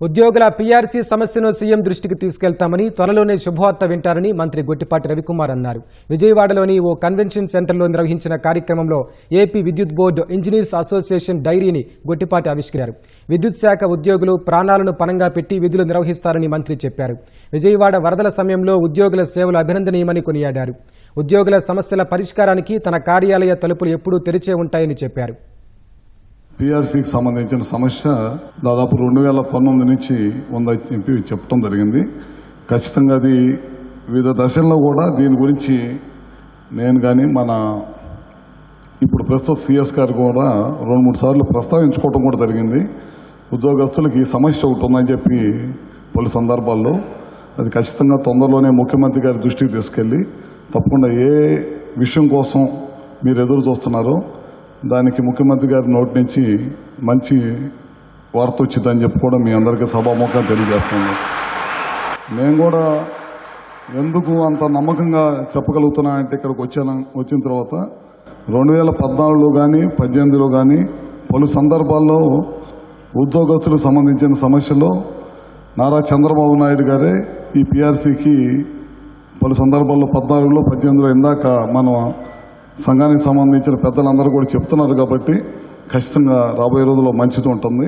ఉద్యోగుల పీఆర్సీ సమస్యను సీఎం దృష్టికి తీసుకెళ్తామని త్వరలోనే శుభవార్త వింటారని మంత్రి గొట్టిపాటి రవికుమార్ అన్నారు. విజయవాడలోని ఓ కన్వెన్షన్ సెంటర్లో నిర్వహించిన కార్యక్రమంలో ఏపీ విద్యుత్ బోర్డు ఇంజనీర్స్ అసోసియేషన్ డైరీని గొట్టిపాటి ఆవిష్కరించారు. విద్యుత్ శాఖ ఉద్యోగులు ప్రాణాలను పణంగా పెట్టి విధులు నిర్వహిస్తారని మంత్రి చెప్పారు. విజయవాడ వరదల సమయంలో ఉద్యోగుల సేవలు అభినందనీయమని కొనియాడారు. ఉద్యోగుల సమస్యల పరిష్కారానికి తన కార్యాలయ తలుపులు ఎప్పుడూ తెరిచే ఉంటాయని చెప్పారు. పీఆర్సీకి సంబంధించిన సమస్య దాదాపు 2019 నుంచి ఉందని చెప్పి చెప్పడం జరిగింది. ఖచ్చితంగా అది వివిధ దశల్లో కూడా దీని గురించి నేను కానీ మన ఇప్పుడు ప్రస్తుత సిఎస్ గారు కూడా 2-3 సార్లు ప్రస్తావించుకోవడం కూడా జరిగింది. ఉద్యోగస్తులకు ఈ సమస్య ఒకటి ఉందని చెప్పి పలు సందర్భాల్లో అది ఖచ్చితంగా తొందరలోనే ముఖ్యమంత్రి గారి దృష్టికి తీసుకెళ్ళి తప్పకుండా ఏ విషయం కోసం మీరు ఎదురు చూస్తున్నారో దానికి ముఖ్యమంత్రి గారి నోటి నుంచి మంచి వార్త వచ్చిందని చెప్పి కూడా మీ అందరికీ సభాముఖంగా తెలియజేస్తున్నాను. నేను కూడా ఎందుకు అంత నమ్మకంగా చెప్పగలుగుతున్నా అంటే ఇక్కడికి వచ్చిన తర్వాత 2014లో కానీ 2018లో కానీ పలు సందర్భాల్లో ఉద్యోగస్తులకు సంబంధించిన సమస్యలో నారా చంద్రబాబు నాయుడు గారే ఈ పీఆర్సీకి పలు సందర్భాల్లో 14లో 18లో ఇందాక మనం సంఘానికి సంబంధించిన పెద్దలందరూ కూడా చెప్తున్నారు కాబట్టి ఖచ్చితంగా రాబోయే రోజుల్లో మంచిది ఉంటుంది.